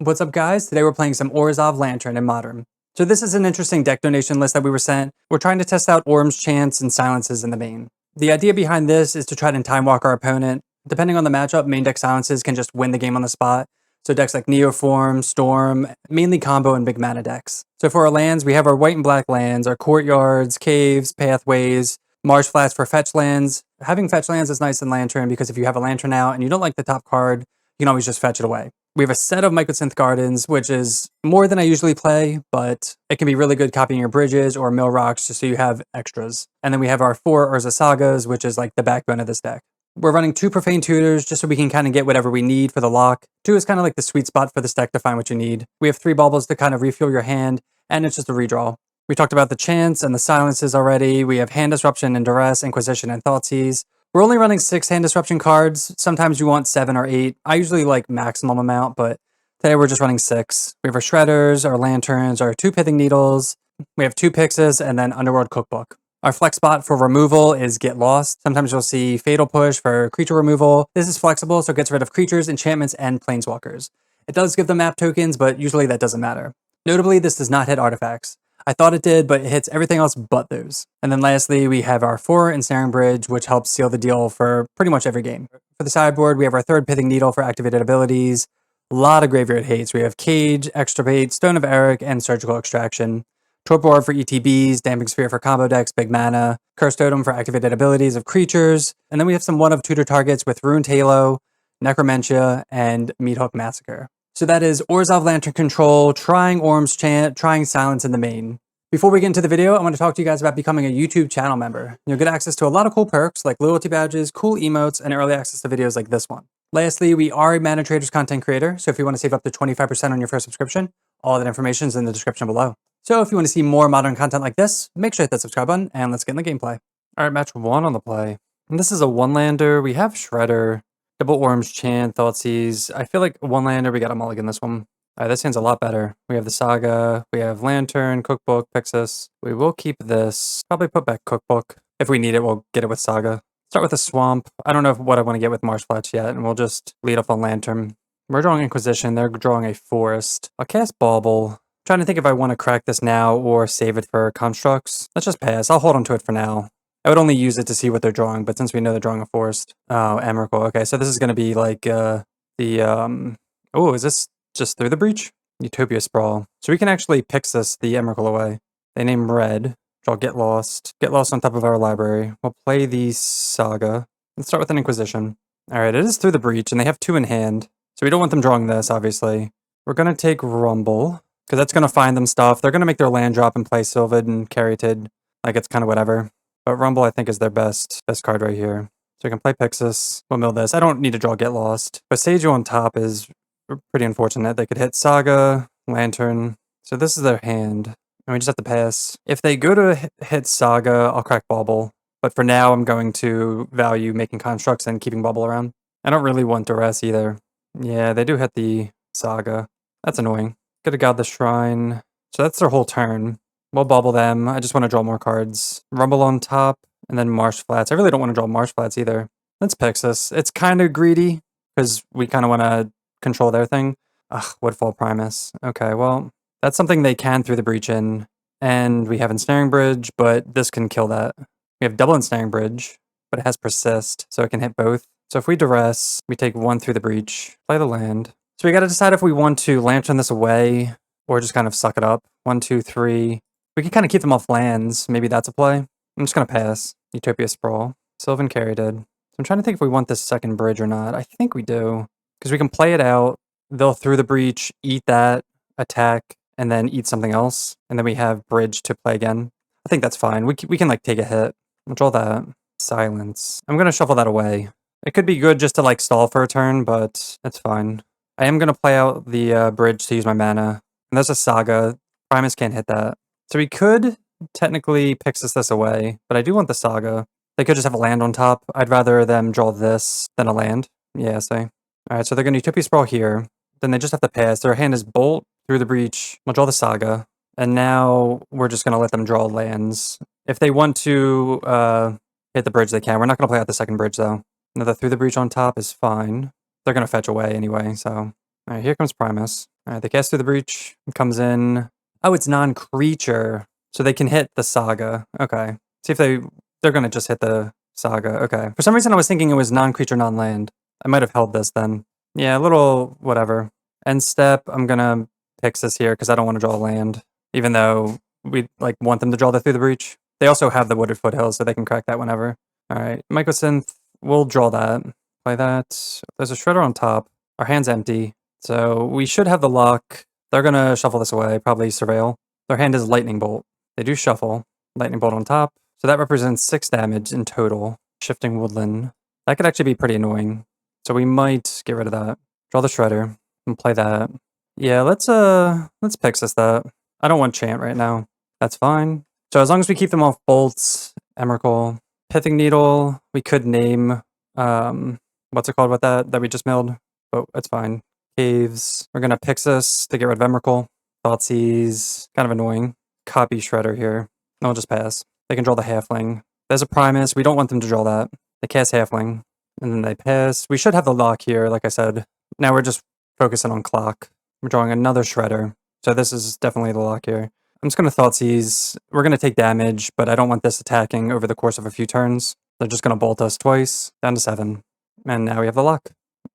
What's up, guys? Today we're playing some Orzhov Lantern in Modern. So this is an interesting deck donation list that we were sent. We're trying to test out Orm's Chants and Silences in the main. The idea behind this is to try to time walk our opponent. Depending on the matchup, main deck Silences can just win the game on the spot. So decks like Neoform, Storm, mainly combo and big mana decks. So for our lands, we have our white and black lands, our courtyards, caves, pathways, marsh flats for fetch lands. Having fetch lands is nice in Lantern because if you have a Lantern out and you don't like the top card, you can always just fetch it away. We have a set of Mycosynth Gardens, which is more than I usually play, but it can be really good copying your bridges or mill rocks just so you have extras. And then we have our 4 Urza Sagas, which is like the backbone of this deck. We're running 2 Profane Tutors just so we can kind of get whatever we need for the lock. 2 is kind of like the sweet spot for this deck to find what you need. We have 3 baubles to kind of refuel your hand, and it's just a redraw. We talked about the Chants and the Silences already. We have Hand Disruption and Duress, Inquisition, and Thoughtseize. We're only running 6 Hand Disruption cards. Sometimes you want 7 or 8. I usually like maximum amount, but today we're just running 6. We have our Shredders, our Lanterns, our 2 Pithing Needles. We have 2 Pixes, and then Underworld Cookbook. Our flex spot for removal is Get Lost. Sometimes you'll see Fatal Push for creature removal. This is flexible, so it gets rid of creatures, enchantments, and planeswalkers. It does give them map tokens, but usually that doesn't matter. Notably, this does not hit artifacts. I thought it did, but it hits everything else but those. And then lastly, we have our 4 Ensnaring Bridge, which helps seal the deal for pretty much every game. For the sideboard, we have our 3rd Pithing Needle for activated abilities. A lot of graveyard hates. We have Cage, Extirpate, Stone of Eric, and Surgical Extraction. Torpor Orb for ETBs, Damping Sphere for combo decks, big mana, Cursed Totem for activated abilities of creatures, and then we have some one of tutor targets with Ruined Halo, Necromentia, and Meathook Massacre. So that is Orzhov Lantern Control, trying Orm's Chant, trying Silence in the main. Before we get into the video, I want to talk to you guys about becoming a YouTube channel member. You'll get access to a lot of cool perks like loyalty badges, cool emotes, and early access to videos like this one. Lastly, we are a Mana Traders content creator, so if you want to save up to 25% on your first subscription, all that information is in the description below. So if you want to see more modern content like this, make sure to hit that subscribe button, and let's get in the gameplay. Alright, match 1 on the play. And this is a 1-lander. We have Shredder, double Orm's Chant, Thoughtseize. I feel like 1-lander, we got a mulligan this one. Alright, this hand's a lot better. We have the Saga, we have Lantern, Cookbook, Pixis. We will keep this. Probably put back Cookbook. If we need it, we'll get it with Saga. Start with a Swamp. I don't know what I want to get with Marsh Flats yet, and we'll just lead off on Lantern. We're drawing Inquisition, they're drawing a Forest. I'll cast Bauble. Trying to think if I want to crack this now or save it for Constructs. Let's just pass. I'll hold on to it for now. I would only use it to see what they're drawing, but since we know they're drawing a Forest. Oh, Emrakul. Okay, so this is going to be like oh, is this just through the breach? Utopia Sprawl. So we can actually Pixis the Emrakul away. They name red, which I'll Get Lost. Get Lost on top of our library. We'll play the Saga. Let's start with an Inquisition. Alright, it is through the breach, and they have 2 in hand. So we don't want them drawing this, obviously. We're going to take Rumble, because that's going to find them stuff. They're going to make their land drop and play Sylvid and Caryatid. Like, it's kind of whatever. But Rumble, I think, is their best card right here. So we can play Pixis. We'll mill this. I don't need to draw Get Lost. But Seiju on top is pretty unfortunate. They could hit Saga, Lantern. So this is their hand. And we just have to pass. If they go to hit Saga, I'll crack Bauble. But for now, I'm going to value making constructs and keeping Bauble around. I don't really want Duress either. Yeah, they do hit the Saga. That's annoying. Could have got the Shrine. So that's their whole turn. We'll bubble them. I just want to draw more cards. Rumble on top, and then Marsh Flats. I really don't want to draw Marsh Flats either. Let's Pixis. It's kind of greedy, because we kind of want to control their thing. Ugh, Woodfall Primus. Okay, well, that's something they can through the breach in. And we have Ensnaring Bridge, but this can kill that. We have double Ensnaring Bridge, but it has Persist, so it can hit both. So if we Duress, we take 1 through the breach, play the land. So we got to decide if we want to Lantern this away or just kind of suck it up. 1, 2, 3. We can kind of keep them off lands. Maybe that's a play. I'm just going to pass. Utopia Sprawl. Sylvan Caryatid. So I'm trying to think if we want this second bridge or not. I think we do. Because we can play it out. They'll through the breach, eat that, attack, and then eat something else. And then we have bridge to play again. I think that's fine. We can like take a hit. We'll draw that. Silence. I'm going to shuffle that away. It could be good just to like stall for a turn, but that's fine. I am going to play out the bridge to use my mana. And there's a Saga. Primus can't hit that. So we could technically Pixis this away, but I do want the Saga. They could just have a land on top. I'd rather them draw this than a land. Yeah, see. Alright, so they're going to Utopia Sprawl here. Then they just have to pass. Their hand is Bolt through the breach. We'll draw the Saga. And now we're just going to let them draw lands. If they want to hit the bridge, they can. We're not going to play out the second bridge, though. Another through the breach on top is fine. They're going to fetch away anyway, so... Alright, here comes Primus. Alright, they cast through the breach. It comes in. Oh, it's non-creature. So they can hit the Saga. Okay. See if they're gonna just hit the Saga. Okay. For some reason I was thinking it was non-creature, non-land. I might have held this then. Yeah, a little whatever. End step, I'm gonna Pix this here because I don't want to draw a land. Even though we like want them to draw through the breach. They also have the Wooded Foothills, so they can crack that whenever. Alright, Mycosynth, we'll draw that. Play that. There's a Shredder on top. Our hand's empty. So we should have the luck. They're gonna shuffle this away, probably Surveil. Their hand is Lightning Bolt. They do shuffle. Lightning Bolt on top. So that represents 6 damage in total. Shifting Woodland. That could actually be pretty annoying. So we might get rid of that. Draw the Shredder and play that. Yeah, let's Pixis that. I don't want Chant right now. That's fine. So as long as we keep them off bolts, Emrakul, Pithing Needle, we could name what's it called with that we just milled? But it's fine. Caves. We're gonna Pixis to get rid of Emrakul. Thoughtseize, kind of annoying. Copy Shredder here. No, I'll just pass. They can draw the Halfling. There's a Primus. We don't want them to draw that. They cast Halfling. And then they pass. We should have the lock here, like I said. Now we're just focusing on clock. We're drawing another Shredder. So this is definitely the lock here. I'm just going to Thoughtseize. We're going to take damage, but I don't want this attacking over the course of a few turns. They're just going to bolt us twice, down to 7. And now we have the lock.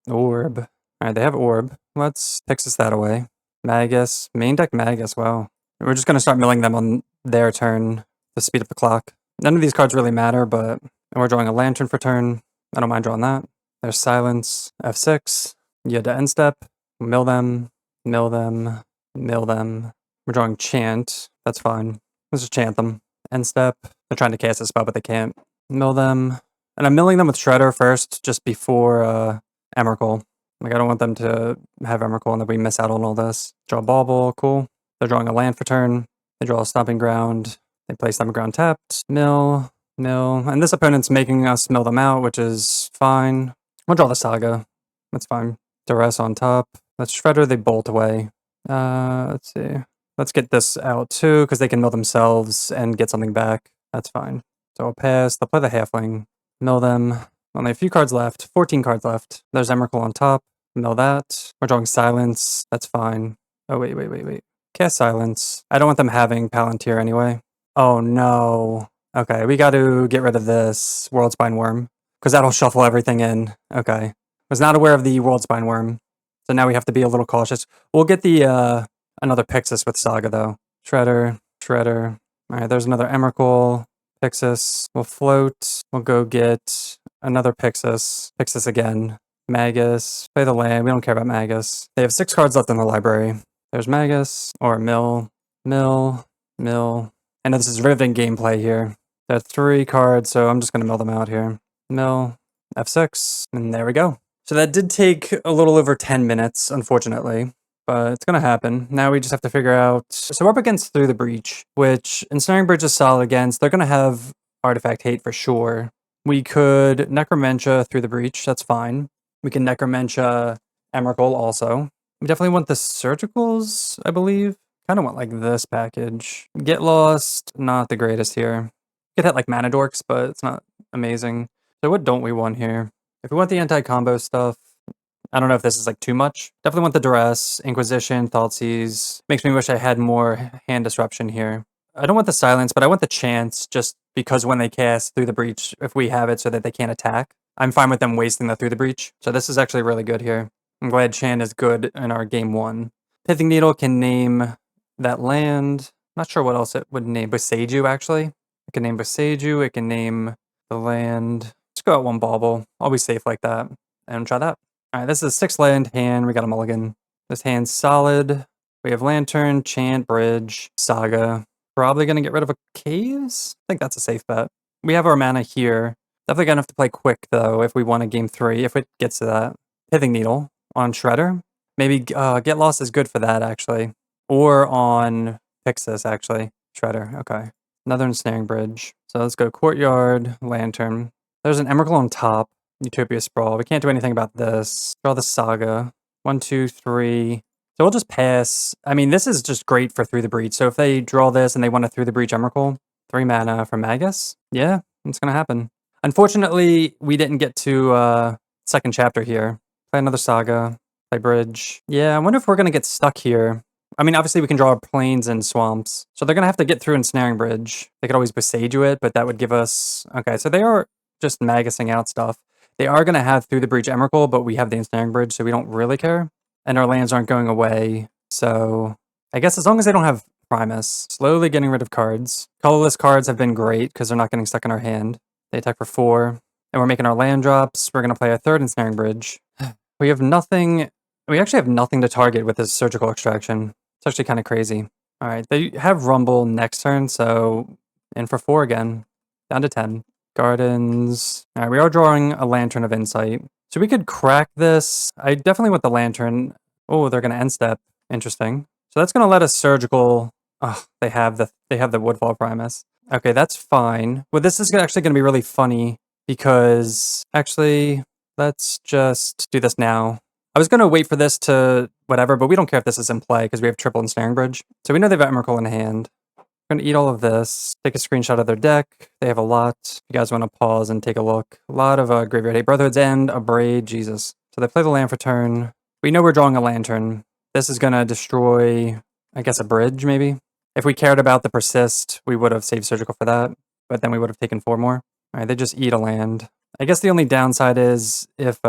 Orb. Alright, they have Orb. Let's Pixis that away. Magus. Main deck Magus, wow. We're just going to start milling them on their turn to speed up the clock. None of these cards really matter, but we're drawing a Lantern for turn. I don't mind drawing that. There's Silence. F6. You had to end step. Mill them. Mill them. Mill them. We're drawing Chant. That's fine. Let's just chant them. End step. They're trying to cast a spell, but they can't. Mill them. And I'm milling them with Shredder first, just before Emrakul. Like, I don't want them to have Emrakul and then we miss out on all this. Draw Bauble. Cool. They're drawing a land for turn. They draw a Stomping Ground. They play Stomping Ground tapped. Mill. Mill. And this opponent's making us mill them out, which is fine. We'll draw the Saga. That's fine. Duress on top. Let's Shredder. They bolt away. Let's see. Let's get this out too, because they can mill themselves and get something back. That's fine. So I'll pass. They'll play the Halfling. Mill them. Only a few cards left. 14 cards left. There's Emrakul on top. Mill that. We're drawing Silence. That's fine. Oh, wait. Cast Silence. I don't want them having Palantir anyway. Oh, no. Okay, we got to get rid of this World Spine Worm, because that'll shuffle everything in. Okay. Was not aware of the World Spine Worm, so now we have to be a little cautious. We'll get the another Pixis with Saga, though. Shredder. Alright, there's another Emrakul. Pixis. We'll float. We'll go get another Pixis. Pixis again. Magus. Play the land. We don't care about Magus. They have 6 cards left in the library. There's Magus. Or Mill. I know this is riveting gameplay here. There are 3 cards, so I'm just going to mill them out here. Mill. F6. And there we go. So that did take a little over 10 minutes, unfortunately. But it's going to happen. Now we just have to figure out... So we're up against Through the Breach, which Ensnaring Bridge is solid against. They're going to have Artifact Hate for sure. We could Necromentia Through the Breach. That's fine. We can Necromentia Emrakul also. We definitely want the Surgicals, I believe. Kind of want like this package. Get Lost, not the greatest here. Could hit like Mana Dorks, but it's not amazing. So what don't we want here? If we want the anti-combo stuff, I don't know if this is like too much. Definitely want the Duress, Inquisition, Thoughtseize. Makes me wish I had more hand disruption here. I don't want the Silence, but I want the Chance just because when they cast Through the Breach, if we have it so that they can't attack, I'm fine with them wasting the Through the Breach. So this is actually really good here. I'm glad Chant is good in our game 1. Pithing Needle can name that land. Not sure what else it would name. Boseiju, actually. It can name Boseiju. It can name the land. Let's go out 1 Bauble. Always safe like that. And try that. Alright, this is a 6 land hand. We got a mulligan. This hand's solid. We have Lantern, Chant, Bridge, Saga. Probably going to get rid of a Caves? I think that's a safe bet. We have our mana here. Definitely going to have to play quick, though, if we want a game 3, if it gets to that. Pithing Needle on Shredder. Maybe Get Lost is good for that, actually. Or on Pixis, actually. Shredder, okay. Another Ensnaring Bridge. So let's go Courtyard, Lantern. There's an Emrakul on top. Utopia Sprawl. We can't do anything about this. Draw the Saga. 1, 2, 3. So we'll just pass. I mean, this is just great for Through the Breach. So if they draw this and they want to Through the Breach Emrakul, 3 mana for Magus. Yeah, it's going to happen. Unfortunately, we didn't get to second chapter here. Play another Saga. Play bridge. Yeah, I wonder if we're going to get stuck here. I mean, obviously we can draw plains and swamps, so they're going to have to get through Ensnaring Bridge. They could always Besage it, but that would give us... Okay, so they are just magusing out stuff. They are going to have Through the Breach Emrakul, but we have the Ensnaring Bridge, so we don't really care. And our lands aren't going away, so... I guess as long as they don't have Primus. Slowly getting rid of cards. Colorless cards have been great, because they're not getting stuck in our hand. They attack for 4, and we're making our land drops. We're going to play a third Ensnaring Bridge. We have nothing... We actually have nothing to target with this Surgical Extraction. It's actually kind of crazy. All right, they have Rumble next turn, so in for 4 again. Down to 10. Gardens. All right, we are drawing a Lantern of Insight. So we could crack this. I definitely want the Lantern. Oh, they're going to end step. Interesting. So that's going to let us Surgical. Oh, they have the Woodfall Primus. Okay, that's fine. Well, this is actually going to be really funny because actually, let's just do this now. I was going to wait for this to whatever, but we don't care if this is in play because we have triple Ensnaring Bridge. So we know they've got Emrakul in hand. We're going to eat all of this, take a screenshot of their deck. They have a lot. If you guys want to pause and take a look. A lot of Graveyard Hate. Brotherhood's End, a Braid, Jesus. So they play the land for turn. We know we're drawing a Lantern. This is going to destroy, I guess, a bridge, maybe. If we cared about the Persist, we would have saved Surgical for that, but then we would have taken 4 more. All right, they just eat a land. I guess the only downside is if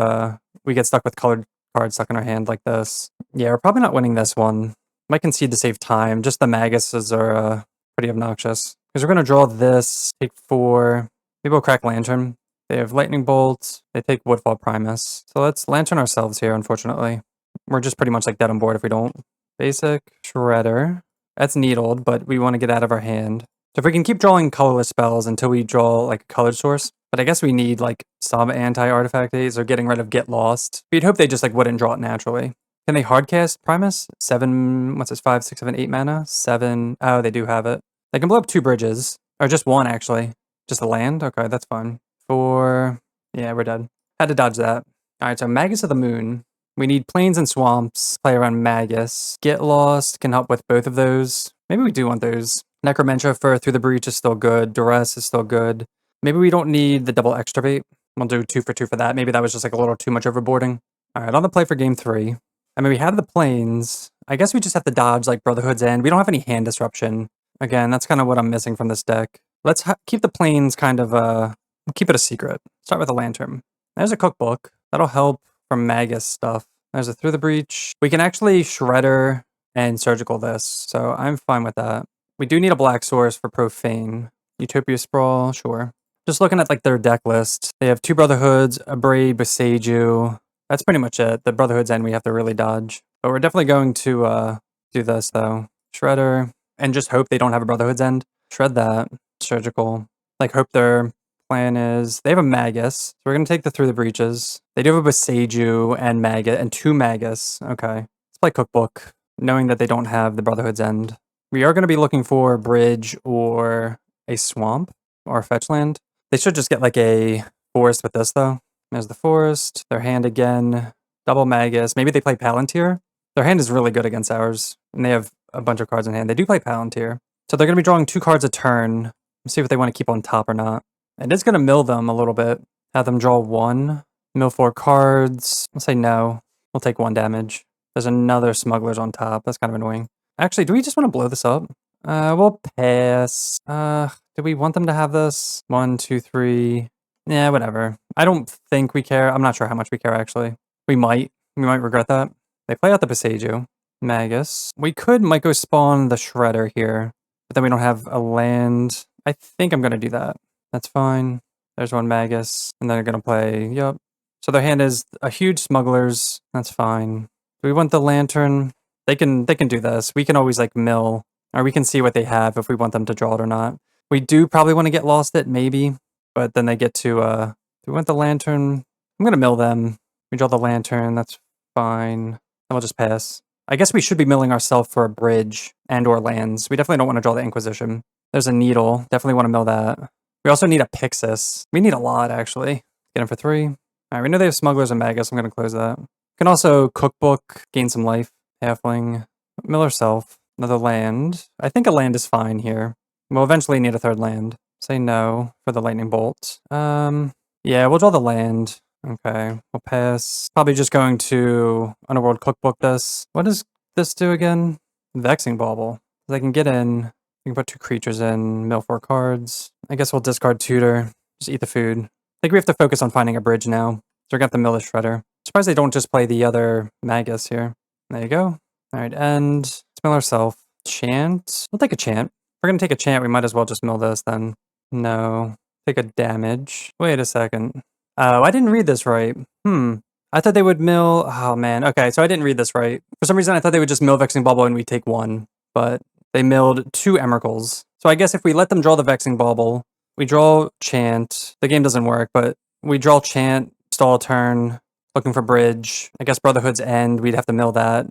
we get stuck with colored cards stuck in our hand like this. Yeah, we're probably not winning this one. Might concede to save time. Just the Maguses are pretty obnoxious. Because we're going to draw this, take 4. Maybe we'll crack Lantern. They have Lightning Bolt. They take Woodfall Primus. So let's Lantern ourselves here, unfortunately. We're just pretty much like dead on board if we don't. Basic. Shredder. That's needled, but we want to get out of our hand. So if we can keep drawing colorless spells until we draw like a colored source, but I guess we need like some anti-artifact days or getting rid of Get Lost. We'd hope they just like wouldn't draw it naturally. Can they hardcast Primus? 7, what's this, 5, 6, 7, 8 mana? 7, oh, they do have it. They can blow up 2 bridges, or just 1 actually. Just a land? Okay, that's fine. 4, yeah, we're dead. Had to dodge that. All right, so Magus of the Moon. We need Plains and Swamps, play around Magus. Get Lost can help with both of those. Maybe we do want those. Necromancer for Through the Breach is still good. Duress is still good. Maybe we don't need the double Extravate. We'll do 2 for 2 for that. Maybe that was just like a little too much overboarding. All right, on the play for game 3. I mean, we have the Plains. I guess we just have to dodge like Brotherhood's End. We don't have any hand disruption. Again, that's kind of what I'm missing from this deck. Let's keep the Plains kind of, keep it a secret. Start with a Lantern. There's a cookbook. That'll help from Magus stuff. There's a Through the Breach. We can actually Shredder and Surgical this, so I'm fine with that. We do need a black source for Profane. Utopia Sprawl, sure. Just looking at like their deck list, they have 2 Brotherhoods, a Braid, Beseiju. That's pretty much it. The Brotherhood's End we have to really dodge. But we're definitely going to do this though. Shredder, and just hope they don't have a Brotherhood's End. Shred that. Surgical. Like hope their plan is, they have a Magus, so we're going to take the Through the Breaches. They do have a Beseiju and Magus, and 2 Magus. Okay. Let's play Cookbook, knowing that they don't have the Brotherhood's End. We are going to be looking for a bridge or a swamp or a fetch land. They should just get like a forest with this though. There's the forest, their hand again, double Magus. Maybe they play Palantir. Their hand is really good against ours, and they have a bunch of cards in hand. They do play Palantir. So they're going to be drawing 2 cards a turn. Let's see if they want to keep on top or not. And it's going to mill them a little bit. Have them draw 1, mill 4 cards. I'll say no. We'll take 1 damage. There's another Smugglers on top. That's kind of annoying. Actually, do we just want to blow this up? We'll pass. Do we want them to have this? 1, 2, 3. Yeah, whatever. I don't think we care. I'm not sure how much we care, actually. We might. We might regret that. They play out the Beseiju. Magus. We could Myco spawn the Shredder here, but then we don't have a land. I think I'm going to do that. That's fine. There's 1 Magus, and then they're going to play, yup. So their hand is a huge Smugglers. That's fine. Do we want the Lantern? They can do this. We can always like mill, or we can see what they have if we want them to draw it or not. We do probably want to get lost it, maybe, but then they get to, do we want the Lantern? I'm going to mill them. We draw the Lantern, that's fine. Then we'll just pass. I guess we should be milling ourselves for a bridge and or lands. We definitely don't want to draw the Inquisition. There's a Needle. Definitely want to mill that. We also need a Pixis. We need a lot, actually. Get him for 3. All right, we know they have Smugglers and Magus. I'm going to close that. We can also Cookbook, gain some life. Halfling. Mill ourself. Another land. I think a land is fine here. We'll eventually need a 3rd land. Say no for the Lightning Bolt. Yeah, we'll draw the land. Okay, we'll pass. Probably just going to Underworld Cookbook this. What does this do again? Vexing Bauble. I can get in. We can put 2 creatures in, mill 4 cards. I guess we'll discard Tutor. Just eat the food. I think we have to focus on finding a bridge now. So we're gonna have to mill the Shredder. Surprised they don't just play the other Magus here. There you go. Alright, and let's mill ourselves. Chant. We'll take a chant. If we're gonna take a chant, we might as well just mill this then. No. Take a damage. Wait a second. Oh, I didn't read this right. I thought they would mill... Oh, man. Okay, so I didn't read this right. For some reason, I thought they would just mill Vexing Bauble and we take 1. But they milled 2 Emeralds. So I guess if we let them draw the Vexing Bauble, we draw Chant. The game doesn't work, but we draw Chant, stall a turn, looking for bridge. I guess Brotherhood's End. We'd have to mill that.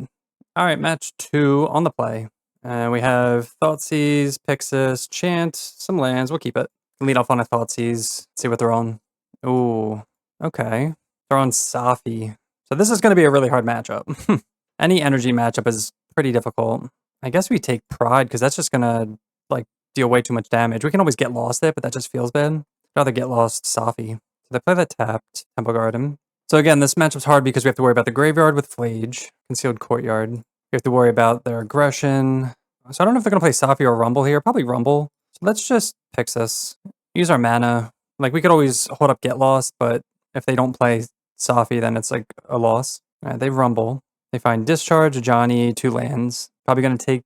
All right, match 2 on the play. We have Thoughtseize, Pixis, Chant, some lands. We'll keep it. Lead off on a Thoughtseize. See what they're on. Ooh, okay. They're on Safi. So this is going to be a really hard matchup. Any energy matchup is pretty difficult. I guess we take Pride because that's just going to like deal way too much damage. We can always get lost it, but that just feels bad. I'd rather get lost Safi. So they play that tapped Temple Garden. So again, this matchup's hard because we have to worry about the graveyard with Flage, Concealed Courtyard. We have to worry about their aggression. So I don't know if they're going to play Safi or Rumble here. Probably Rumble. So let's just Pixis. Use our mana. Like, we could always hold up Get Lost, but if they don't play Safi, then it's like a loss. All right, they Rumble. They find Discharge, Johnny, 2 lands. Probably going to take...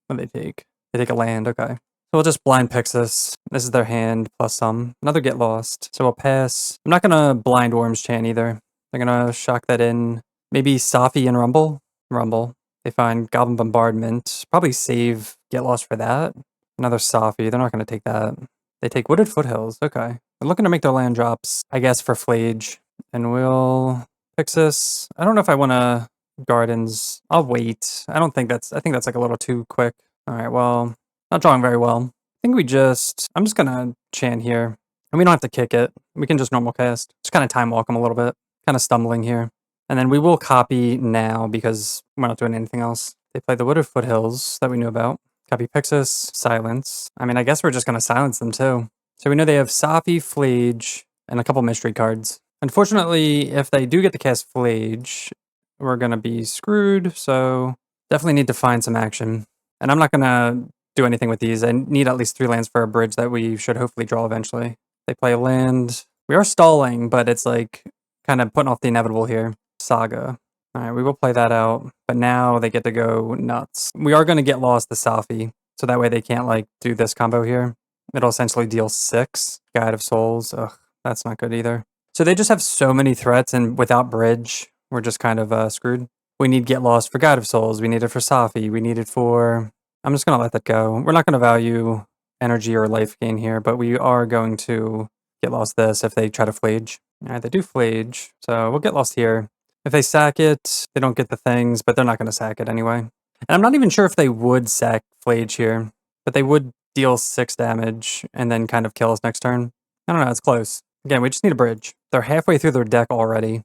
What do they take? They take a land, okay. So we'll just blind Pixis. This is their hand, plus some. Another Get Lost. So we'll pass. I'm not going to blind Worm's Chant either. They're going to shock that in. Maybe Safi and Rumble? Rumble. They find Goblin Bombardment. Probably save Get Lost for that. Another Safi. They're not going to take that. They take Wooded Foothills. Okay. They're looking to make their land drops, I guess, for Flage. And we'll Pixis. I don't know if I want to Gardens. I'll wait. I think that's like a little too quick. All right, well, not drawing very well. I think I'm just going to Chant here. And we don't have to kick it. We can just normal cast. Just kind of time walk them a little bit. Kind of stumbling here. And then we will copy now because we're not doing anything else. They play the Wooded Foothills that we knew about. Copy Pixis, silence. I mean, I guess we're just going to silence them too. So we know they have Safi, Flage, and a couple mystery cards. Unfortunately, if they do get to cast Flage, we're going to be screwed. So definitely need to find some action. And I'm not going to do anything with these. I need at least 3 lands for a bridge that we should hopefully draw eventually. They play a land. We are stalling, but it's like kind of putting off the inevitable here. Saga. All right, we will play that out, but now they get to go nuts. We are going to get lost to Safi, so that way they can't, like, do this combo here. It'll essentially deal 6. Guide of Souls. Ugh, that's not good either. So they just have so many threats, and without bridge, we're just kind of screwed. We need Get Lost for Guide of Souls. We need it for Safi. We need it for... I'm just going to let that go. We're not going to value energy or life gain here, but we are going to Get Lost this if they try to Flage. All right, they do Flage, so we'll Get Lost here. If they sack it, they don't get the things, but they're not going to sack it anyway. And I'm not even sure if they would sack Flage here, but they would deal 6 damage and then kind of kill us next turn. I don't know, it's close. Again, we just need a bridge. They're halfway through their deck already.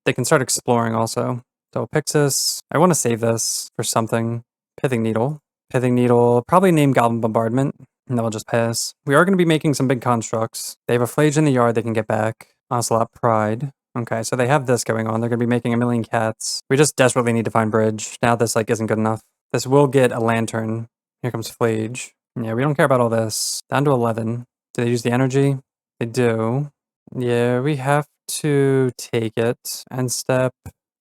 They can start exploring also. So Pixis, I want to save this for something. Pithing Needle. Pithing Needle, probably name Goblin Bombardment, and then we'll just pass. We are going to be making some big constructs. They have a Flage in the yard they can get back. Ocelot Pride. Okay, so they have this going on. They're going to be making a million cats. We just desperately need to find bridge. Now this, like, isn't good enough. This will get a lantern. Here comes Flage. Yeah, we don't care about all this. Down to 11. Do they use the energy? They do. Yeah, we have to take it. End step.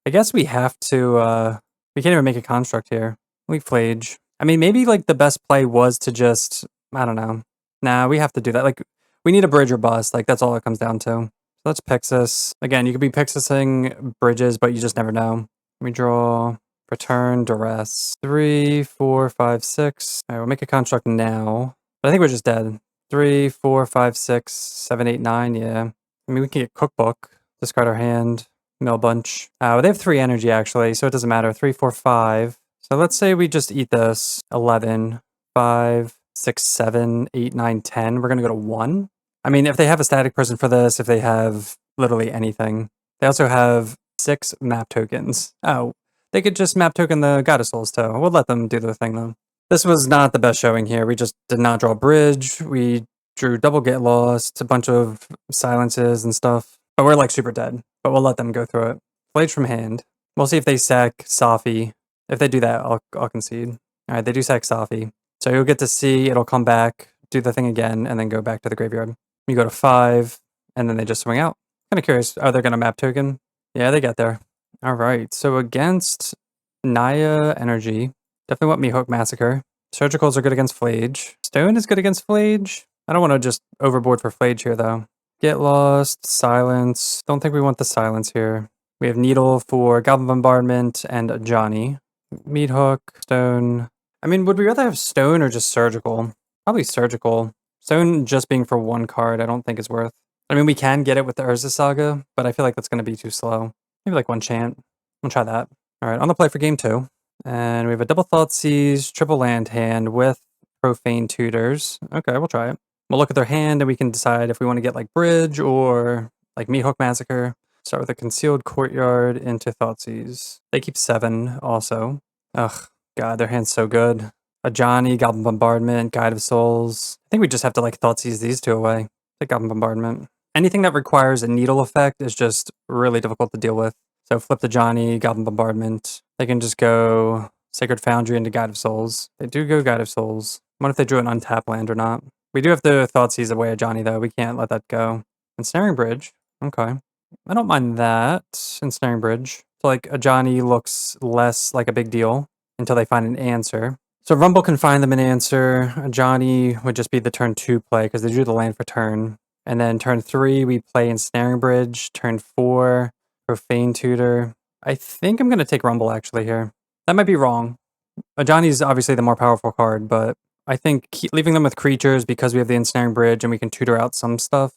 I guess we have to, we can't even make a construct here. We Flage. I mean, maybe, like, the best play was to just, I don't know. Nah, we have to do that. Like, we need a bridge or bust. Like, that's all it comes down to. So let's Pixis. Again, you could be Pixising bridges, but you just never know. We draw, return, duress. 3, 4, 5, 6. All right, we'll make a construct now. But I think we're just dead. 3, 4, 5, 6, 7, 8, 9, yeah. I mean, we can get Cookbook, discard our hand, mill bunch. They have 3 energy, actually, so it doesn't matter. 3, 4, 5. So let's say we just eat this. 11, 5, 6, 7, 8, 9, 10. We're going to go to 1. I mean, if they have a static person for this, if they have literally anything. They also have 6 map tokens. Oh, they could just map token the God of Souls too. We'll let them do their thing though. This was not the best showing here. We just did not draw bridge. We drew double Get Lost, a bunch of silences and stuff. But we're like super dead. but we'll let them go through it. Blades from hand. We'll see if they sack Safi. If they do that, I'll concede. All right, they do sack Safi. So you'll get to see it'll come back, do the thing again, and then go back to the graveyard. You go to 5, and then they just swing out. Kind of curious, are they going to map token? Yeah, they got there. All right, so against Naya Energy, definitely want Meathook Massacre. Surgicals are good against Flage. Stone is good against Flage. I don't want to just overboard for Flage here, though. Get Lost, Silence. Don't think we want the Silence here. We have Needle for Goblin Bombardment and Johnny. Meathook, Stone. I mean, would we rather have Stone or just Surgical? Probably Surgical. Stone just being for 1 card, I don't think is worth. I mean, we can get it with the Urza Saga, but I feel like that's going to be too slow. Maybe like 1 chant. We'll try that. All right, on the play for game 2. And we have a double Thoughtseize, triple land hand with Profane Tutors. Okay, we'll try it. We'll look at their hand and we can decide if we want to get like Bridge or like Meathook Massacre. Start with a Concealed Courtyard into Thoughtseize. They keep 7 also. Ugh, God, their hand's so good. A Johnny, Goblin Bombardment, Guide of Souls. I think we just have to like Thoughtseize these 2 away. Like Goblin Bombardment. Anything that requires a needle effect is just really difficult to deal with. So flip the Johnny, Goblin Bombardment. They can just go Sacred Foundry into Guide of Souls. They do go Guide of Souls. I wonder if they drew an untapped land or not. We do have to Thoughtseize away a Johnny though. We can't let that go. Ensnaring Bridge. Okay. I don't mind that. Ensnaring Bridge. So like a Johnny looks less like a big deal until they find an answer. So Rumble can find them an answer. A Johnny would just be the turn 2 play because they drew the land for turn. And then turn 3, we play Ensnaring Bridge. Turn 4, Profane Tutor. I think I'm going to take Rumble actually here. That might be wrong. A Johnny's obviously the more powerful card, but I think leaving them with creatures because we have the Ensnaring Bridge and we can tutor out some stuff.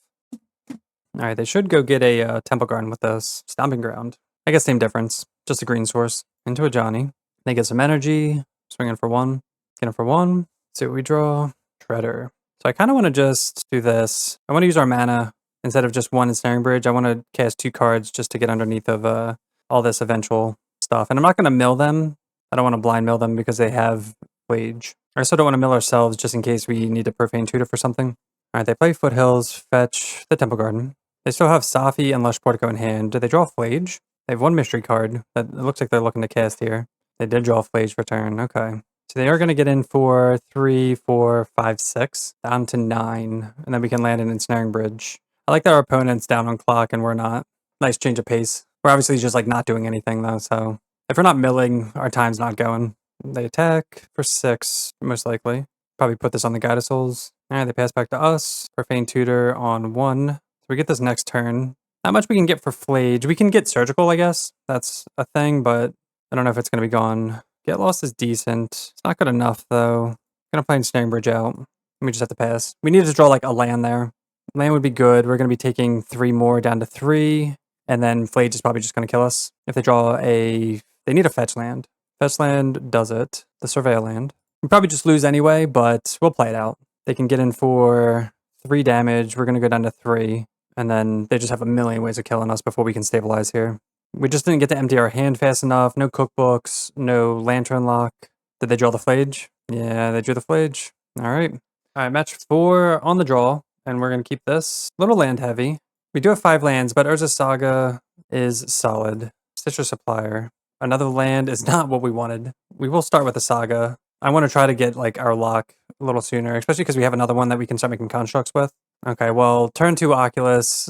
All right, they should go get a Temple Garden with this. Stomping Ground. I guess same difference. Just a green source. Into a Johnny. They get some energy. Swing in for 1. Get in for 1. See what we draw. Treader. So I kind of want to just do this. I want to use our mana instead of just 1 Ensnaring Bridge. I want to cast 2 cards just to get underneath of all this eventual stuff. And I'm not going to mill them. I don't want to blind mill them because they have Wage. I also don't want to mill ourselves just in case we need a Profane Tutor for something. All right, they play Foothills, fetch the Temple Garden. They still have Safi and Lush Portico in hand. Do they draw Flage? They have 1 mystery card that it looks like they're looking to cast here. They did draw Flage for turn. Okay. So they are going to get in for 3, 4, 5, 6, down to 9. And then we can land an Ensnaring Bridge. I like that our opponent's down on clock and we're not. Nice change of pace. We're obviously just like not doing anything though. So if we're not milling, our time's not going. They attack for 6, most likely. Probably put this on the Guide of Souls. All right, they pass back to us. Profane Tutor on 1. So we get this next turn. Not much we can get for Flage. We can get Surgical, I guess. That's a thing, but I don't know if it's going to be gone. Get Lost is decent. It's not good enough, though. Gonna play Ensnaring Bridge out. We just have to pass. We need to draw like a land there. Land would be good. We're going to be taking 3 more down to 3. And then Flage is probably just going to kill us. If they draw a... They need a fetch land. Fetch land does it. The Surveil land. We probably just lose anyway, but we'll play it out. They can get in for 3 damage. We're going to go down to 3. And then they just have a million ways of killing us before we can stabilize here. We just didn't get to empty our hand fast enough. No cookbooks. No Lantern Lock. Did they draw the Flage? Yeah, they drew the Flage. All right. All right, match 4 on the draw. And we're going to keep this. A little land heavy. We do have 5 lands, but Urza Saga is solid. Citrus Supplier. Another land is not what we wanted. We will start with the Saga. I want to try to get like our lock a little sooner, especially because we have another one that we can start making constructs with. Okay, well, turn 2 Oculus.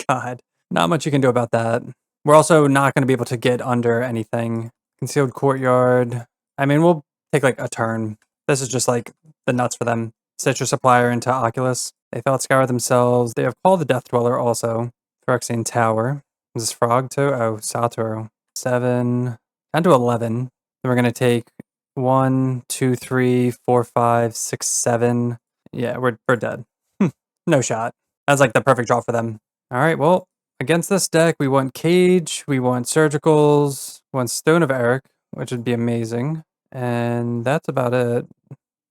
God, not much you can do about that. We're also not going to be able to get under anything. Concealed Courtyard. I mean, we'll take like a turn. This is just like the nuts for them. Citrus Supplier into Oculus. They Thought Scour themselves. They have Call the Death Dweller also. Phyrexian Tower. Is this Frog too? Oh, Satoru. 7. Down to 11. Then we're going to take 1, 2, 3, 4, 5, 6, 7. Yeah, we're dead. No shot. That's like the perfect draw for them. All right, well, against this deck, we want Cage, we want Surgicals, we want Stone of Eric, which would be amazing. And that's about it.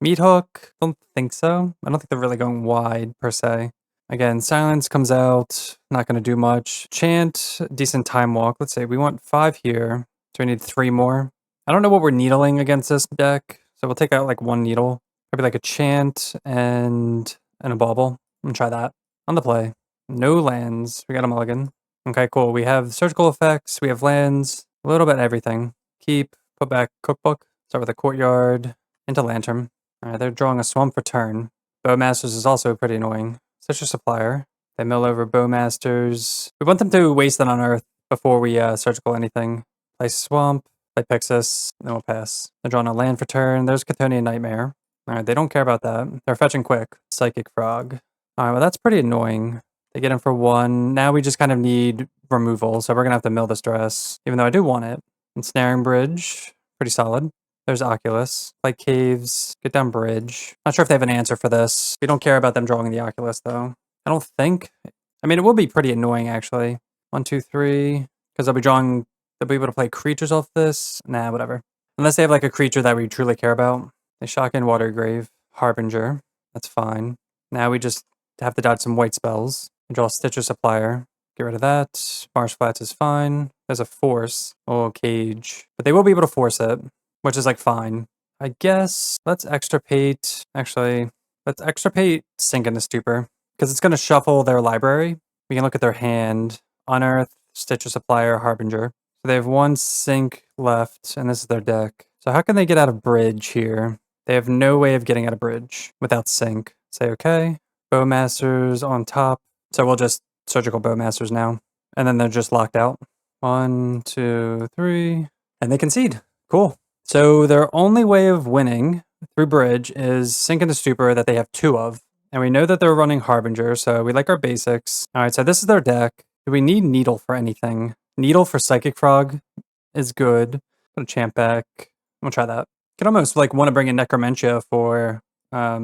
Meathook, don't think so. I don't think they're really going wide, per se. Again, Silence comes out, not going to do much. Chant, decent Time Walk. Let's say we want 5 here, so we need 3 more. I don't know what we're needling against this deck, so we'll take out like 1 needle. Maybe like a Chant and a Bauble. I'm gonna try that. On the play. No lands. We got a mulligan. Okay, cool. We have surgical effects, we have lands, a little bit of everything. Keep, put back cookbook, start with a courtyard, into lantern. Alright, they're drawing a swamp for turn. Bowmasters is also pretty annoying. Citrus supplier. They mill over Bowmasters. We want them to waste it on Earth before we surgical anything. Play swamp, play Pixis, then we'll pass. They're drawing a land for turn. There's Chthonian Nightmare. Alright, they don't care about that. They're fetching quick. Psychic Frog. Alright, well that's pretty annoying. They get him for 1. Now we just kind of need removal, so we're going to have to mill this dress, even though I do want it. Ensnaring Bridge, pretty solid. There's Oculus. Play Caves, get down Bridge. Not sure if they have an answer for this. We don't care about them drawing the Oculus, though. I don't think. I mean, it will be pretty annoying, actually. 1, 2, 3. Because they'll be able to play creatures off this. Nah, whatever. Unless they have like a creature that we truly care about. They shock in Watergrave. Harbinger. That's fine. Now we just have to dodge some white spells. Draw Stitcher Supplier. Get rid of that. Marsh Flats is fine. There's a Force. Oh, Cage. But they will be able to force it, which is like fine. I guess let's extirpate. Actually, let's extirpate Sink into Stupor because it's going to shuffle their library. We can look at their hand. Unearth, Stitcher Supplier, Harbinger. So they have 1 Sink left, and this is their deck. So how can they get out of Bridge here? They have no way of getting out of Bridge without Sink. Say okay. Bowmasters on top. So we'll just surgical Bowmasters now. And then they're just locked out. 1, 2, 3. And they concede. Cool. So their only way of winning through Bridge is Sink into Stupor that they have 2 of. And we know that they're running Harbinger, so we like our basics. Alright, so this is their deck. Do we need Needle for anything? Needle for Psychic Frog is good. Go to Champ back. We'll try that. Could almost like want to bring in Necromentia for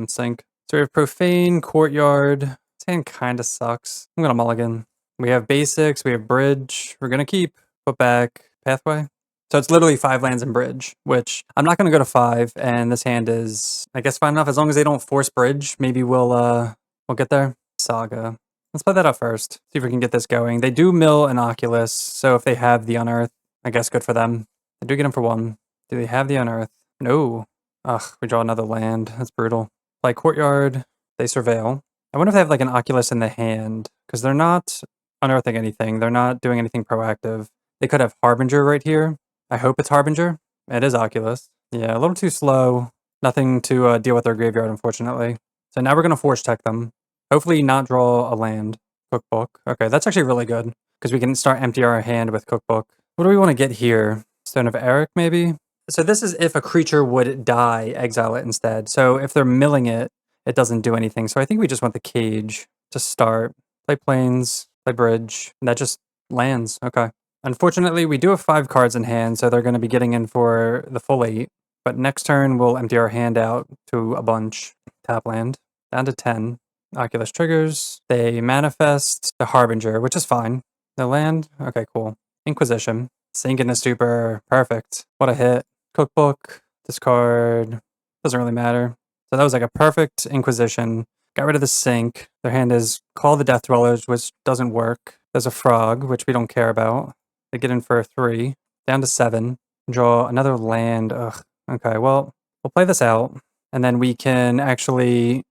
Sink. So we have Profane, Courtyard. This hand kind of sucks. I'm gonna mulligan. We have basics, we have Bridge. We're gonna keep. Put back Pathway. So it's literally 5 lands in Bridge, which I'm not gonna go to 5, and this hand is, I guess, fine enough. As long as they don't force Bridge, maybe we'll get there. Saga. Let's play that up first. See if we can get this going. They do mill an Oculus, so if they have the Unearth, I guess good for them. They do get him for 1. Do they have the Unearth? No. Ugh, we draw another land. That's brutal. Play Courtyard. They Surveil. I wonder if they have like an Oculus in the hand, because they're not unearthing anything. They're not doing anything proactive. They could have Harbinger right here. I hope it's Harbinger. It is Oculus. Yeah, a little too slow. Nothing to deal with their graveyard, unfortunately. So now we're going to Force Tech them. Hopefully not draw a land. Cookbook. Okay, that's actually really good, because we can start empty our hand with Cookbook. What do we want to get here? Stone of Eric, maybe? So this is if a creature would die, exile it instead. So if they're milling it, it doesn't do anything. So I think we just want the Cage to start. Play Plains, play Bridge, and that just lands. Okay. Unfortunately, we do have 5 cards in hand, so they're going to be getting in for the full 8. But next turn, we'll empty our hand out to a bunch. Tap land. Down to 10. Oculus triggers. They manifest the Harbinger, which is fine. The land? Okay, cool. Inquisition. Sink into Stupor. Perfect. What a hit. Cookbook. Discard. Doesn't really matter. So that was like a perfect Inquisition. Got rid of the Sink. Their hand is Call the Death Dwellers, which doesn't work. There's a Frog, which we don't care about. They get in for 3. Down to 7. Draw another land. Ugh. Okay, well, we'll play this out. And then we can actually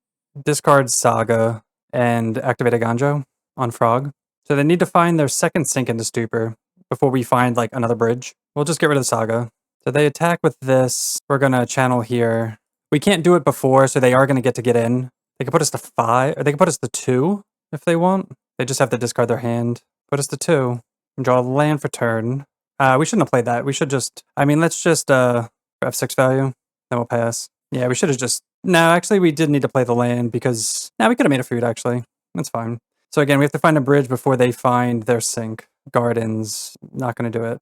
discard Saga and activate a Ganjo on Frog. So they need to find their second Sink into Stupor before we find like another Bridge. We'll just get rid of the Saga. So they attack with this. We're going to channel here. We can't do it before, so they are going to get in. They can put us to 5, or they can put us to 2 if they want. They just have to discard their hand. Put us to 2. And draw a land for turn. We shouldn't have played that. We should just, I mean, let's just F6 value. Then we'll pass. Yeah, we should have just, no, actually we did need to play the land because, we could have made a food actually. That's fine. So again, we have to find a Bridge before they find their Sink. Gardens, not going to do it.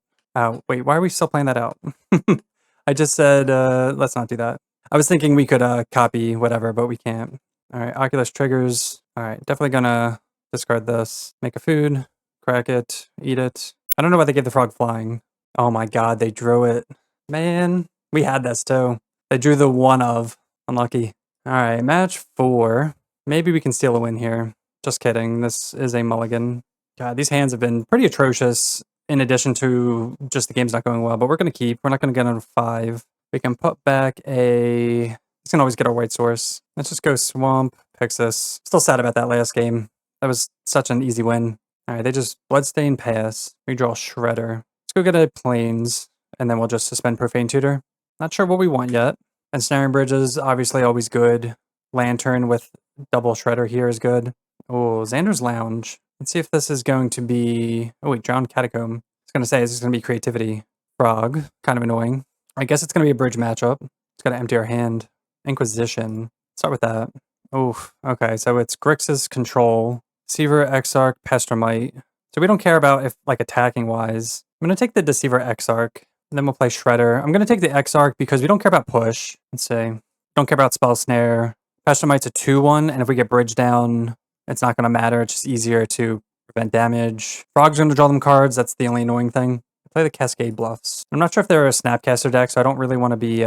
Wait, why are we still playing that out? I just said, let's not do that. I was thinking we could copy whatever, but we can't. All right, Oculus triggers. All right, definitely gonna discard this. Make a food, crack it, eat it. I don't know why they gave the Frog flying. Oh my god, they drew it. Man, we had this too. They drew the 1 of. Unlucky. All right, match 4. Maybe we can steal a win here. Just kidding, this is a mulligan. God, these hands have been pretty atrocious in addition to just the game's not going well, but we're gonna keep. We're not gonna get on 5. We can put back a... We can always get our white source. Let's just go Swamp, Pixis. Still sad about that last game. That was such an easy win. Alright, they just Bloodstain pass. We draw Shredder. Let's go get a Plains, and then we'll just suspend Profane Tutor. Not sure what we want yet. Ensnaring Bridge is obviously always good. Lantern with double Shredder here is good. Oh, Xander's Lounge. Let's see if this is going to be... Oh wait, Drowned Catacomb. I was going to say, is this going to be Creativity? Frog. Kind of annoying. I guess it's going to be a bridge matchup. It's got to empty our hand. Inquisition. Start with that. Oof. Okay, so it's Grixis Control. Deceiver, Exarch, Pestromite. So we don't care about if, like, attacking-wise. I'm going to take the Deceiver Exarch. And then we'll play Shredder. I'm going to take the Exarch because we don't care about push. Let's see. Don't care about Spell Snare. Pestromite's a 2-1, and if we get bridge down, it's not going to matter. It's just easier to prevent damage. Frog's going to draw them cards. That's the only annoying thing. Play the Cascade Bluffs. I'm not sure if they're a Snapcaster deck, so I don't really want to be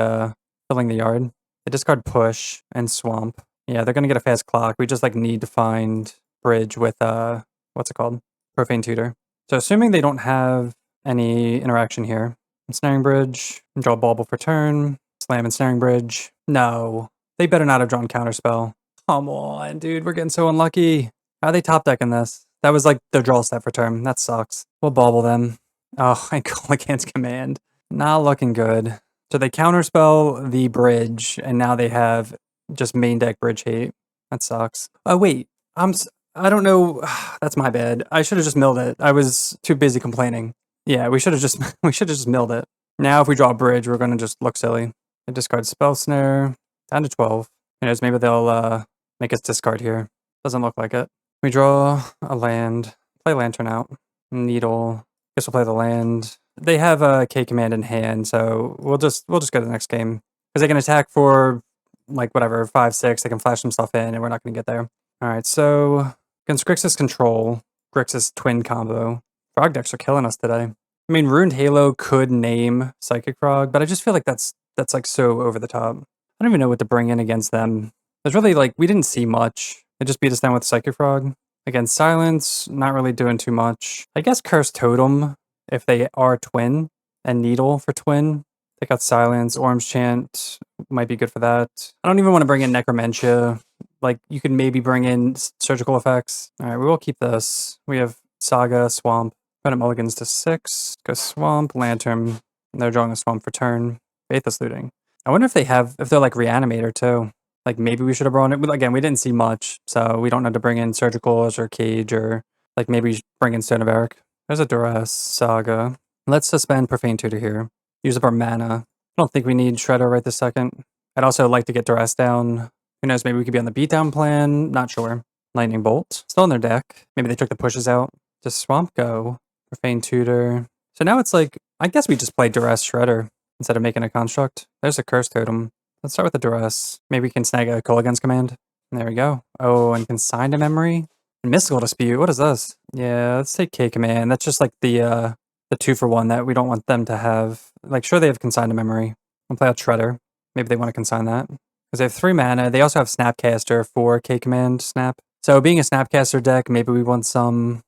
filling the yard. They discard Push and Swamp. Yeah, they're going to get a fast clock. We just like need to find bridge with, what's it called? Profane Tutor. So assuming they don't have any interaction here. Ensnaring Bridge, draw Bauble for turn, slam Ensnaring Bridge. No, they better not have drawn Counterspell. Come on, dude, we're getting so unlucky. How are they top decking this? That was like their draw step for turn. That sucks. We'll Bauble them. Oh, I call against command. Not looking good. So they counterspell the bridge, and now they have just main deck bridge hate. That sucks. Oh wait, I don't know. That's my bad. I should have just milled it. I was too busy complaining. Yeah, we should have just milled it. Now if we draw a bridge, we're gonna just look silly. They discard Spell Snare. Down to 12. Who knows? Maybe they'll make us discard here. Doesn't look like it. We draw a land. Play Lantern out. Needle. Guess we'll play the land. They have a K command in hand, so we'll just go to the next game. Because they can attack for like whatever, 5-6, they can flash some stuff in and we're not gonna get there. Alright, so against Grixis Control, Grixis Twin combo. Frog decks are killing us today. I mean, Ruined Halo could name Psychic Frog, but I just feel like that's like so over the top. I don't even know what to bring in against them. There's really like, we didn't see much. They just beat us down with Psychic Frog. Against Silence, not really doing too much. I guess Cursed Totem, if they are twin, and Needle for twin. They got Silence, Orange Chant might be good for that. I don't even want to bring in Necromentia. Like, you could maybe bring in Surgical Effects. Alright, we will keep this. We have Saga, Swamp. Put mulligans to 6. Go Swamp, Lantern. And they're drawing a Swamp for turn. Faithless Looting. I wonder if they're like Reanimator too. Like, maybe we should have brought it. Again, we didn't see much, so we don't know to bring in Surgicals or Cage, or like maybe bring in Stone of Eric. There's a Duress, Saga. Let's suspend Profane Tutor here. Use up our mana. I don't think we need Shredder right this second. I'd also like to get Duress down. Who knows, maybe we could be on the beatdown plan. Not sure. Lightning Bolt. Still in their deck. Maybe they took the pushes out. Just Swamp go. Profane Tutor. So now it's like, I guess we just play Duress Shredder instead of making a construct. There's a Curse Totem. Let's start with the Duress. Maybe we can snag a Kolaghan's Command. And there we go. Oh, and Consign to Memory. And Mystical Dispute. What is this? Yeah, let's take K Command. That's just like the 2-for-1 that we don't want them to have. Like, sure, they have Consign to Memory. We'll play out Shredder. Maybe they want to consign that. Because they have 3 mana. They also have Snapcaster for K Command Snap. So being a Snapcaster deck, maybe we want something.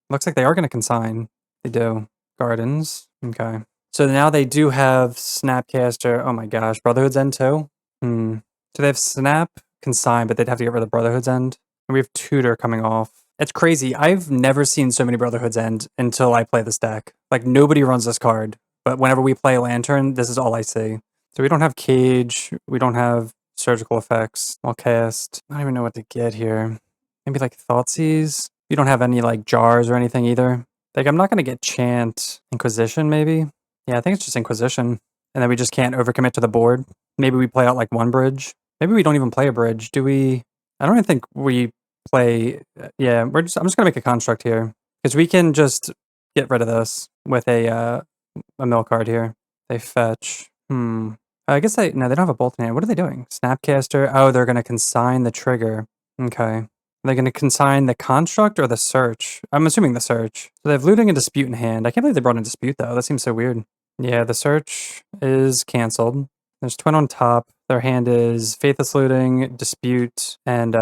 Looks like they are going to consign. They do. Gardens. Okay. So now they do have Snapcaster. Oh my gosh. Brotherhood's End too? So they have Snap, Consign, but they'd have to get rid of Brotherhood's End. And we have Tutor coming off. It's crazy. I've never seen so many Brotherhood's End until I play this deck. Like, nobody runs this card. But whenever we play Lantern, this is all I see. So we don't have Cage. We don't have Surgical Effects. I'll cast. I don't even know what to get here. Maybe like Thoughtseize. We don't have any like jars or anything either. Like, I'm not going to get Chant. Inquisition maybe? Yeah, I think it's just Inquisition. And then we just can't overcommit to the board. Maybe we play out like one bridge. Maybe we don't even play a bridge. Do we? I don't even think we play. Yeah, I'm just going to make a construct here. Because we can just get rid of this with a mill card here. They fetch. I guess no, they don't have a bolt in hand. What are they doing? Snapcaster. Oh, they're going to consign the trigger. Okay. Are they going to consign the construct or the search? I'm assuming the search. So they have Looting and Dispute in hand. I can't believe they brought in Dispute, though. That seems so weird. Yeah, the search is canceled. There's Twin on top. Their hand is Faithless Looting, Dispute, and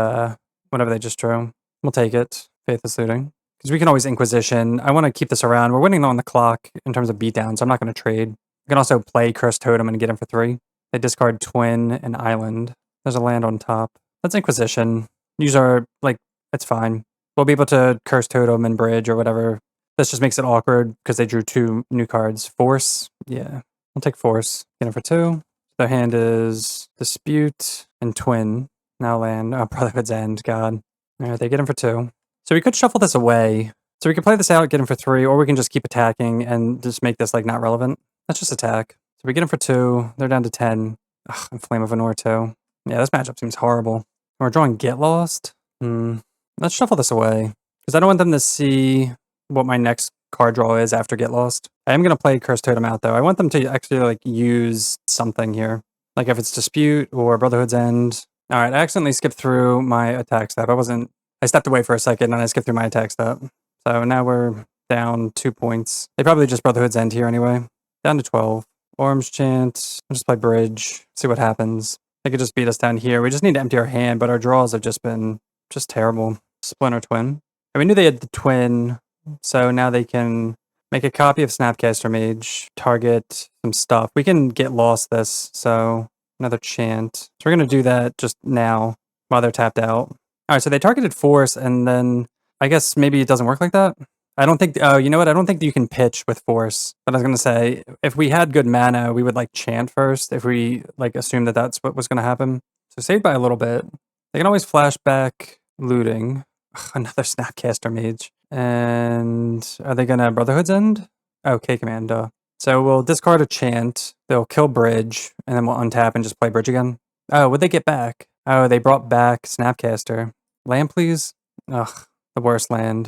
whatever they just drew. We'll take it. Faithless Looting. Because we can always Inquisition. I want to keep this around. We're winning on the clock in terms of beatdown, so I'm not going to trade. We can also play Cursed Totem and get him for 3. They discard Twin and Island. There's a land on top. That's Inquisition. Use our, like, it's fine. We'll be able to Curse Totem and Bridge or whatever. This just makes it awkward because they drew 2 new cards. Force, yeah. We'll take Force. Get him for 2. Their hand is Dispute and Twin. Now land. Oh, Brotherhood's End, God. Alright, they get him for 2. So we could shuffle this away. So we can play this out, get him for 3, or we can just keep attacking and just make this like not relevant. Let's just attack. So we get him for 2. They're down to 10. Ugh, and Flame of Anor too. Yeah, this matchup seems horrible. We're drawing Get Lost. Let's shuffle this away. Because I don't want them to see what my next card draw is after Get Lost. I am going to play Curse Totem out though. I want them to actually like use something here. Like if it's Dispute or Brotherhood's End. Alright, I accidentally skipped through my attack step. I stepped away for a second and I skipped through my attack step. So now we're down 2 points. They probably just Brotherhood's End here anyway. Down to 12. Orm's Chant. I'll just play Bridge. See what happens. They could just beat us down here. We just need to empty our hand, but our draws have just been just terrible. Splinter Twin. And we knew they had the Twin, so now they can make a copy of Snapcaster Mage, target some stuff. We can get lost this, so another chant. So we're going to do that just now while they're tapped out. Alright, so they targeted Force, and then I guess maybe it doesn't work like that? I don't think, oh, you know what? I don't think you can pitch with Force. But I was going to say, if we had good mana, we would like chant first, if we like assume that that's what was going to happen. So saved by a little bit. They can always flashback looting. Ugh, another Snapcaster Mage. And are they going to Brotherhood's End? Okay, command, duh. So we'll discard a chant. They'll kill Bridge, and then we'll untap and just play Bridge again. Oh, what'd they get back? Oh, they brought back Snapcaster. Land, please? Ugh, the worst land.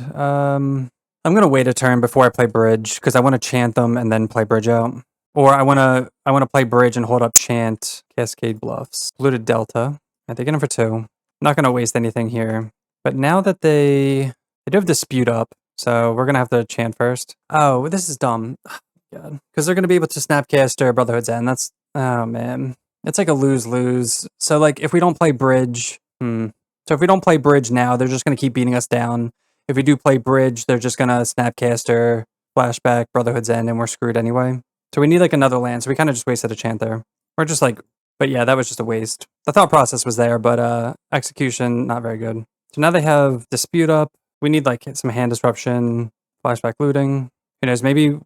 I'm gonna wait a turn before I play Bridge, because I want to chant them and then play Bridge out. Or I wanna play Bridge and hold up chant Cascade Bluffs. Looted Delta. I think get them for 2. I'm not gonna waste anything here. But now that they do have Dispute up, so we're gonna have to chant first. Oh, this is dumb. Oh, God. Because they're gonna be able to Snapcaster Brotherhood's End. That's, oh man. It's like a lose-lose. So like if we don't play Bridge, So if we don't play Bridge now, they're just gonna keep beating us down. If we do play Bridge, they're just gonna Snapcaster, Flashback, Brotherhood's End, and we're screwed anyway. So we need like another land, so we kind of just wasted a chant there. We're just like, but yeah, that was just a waste. The thought process was there, but execution, not very good. So now they have Dispute up. We need like some hand disruption, Flashback looting. Who knows, maybe,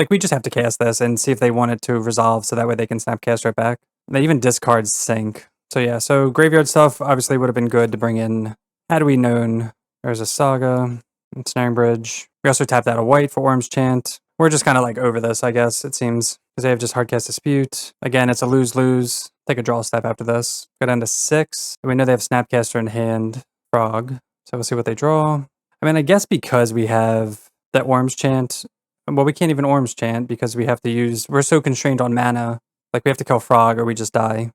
we just have to cast this and see if they want it to resolve so that way they can Snapcaster it back. They even discard Sync. So yeah, so graveyard stuff obviously would have been good to bring in. Had we known, there's a Saga, and Snaring Bridge. We also tapped out a white for Orm's Chant. We're just kind of like over this, I guess, it seems. Because they have just Hardcast Dispute. Again, it's a lose-lose. Take a draw step after this. Go down to 6. We know they have Snapcaster in hand. Frog. So we'll see what they draw. I mean, I guess because we have that Orm's Chant. Well, we can't even Orm's Chant because we have to use... We're so constrained on mana. Like, we have to kill Frog or we just die.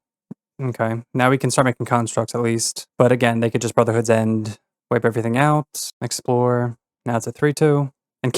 Okay. Now we can start making constructs at least. But again, they could just Brotherhood's End. Wipe everything out. Explore. Now it's a 3-2. And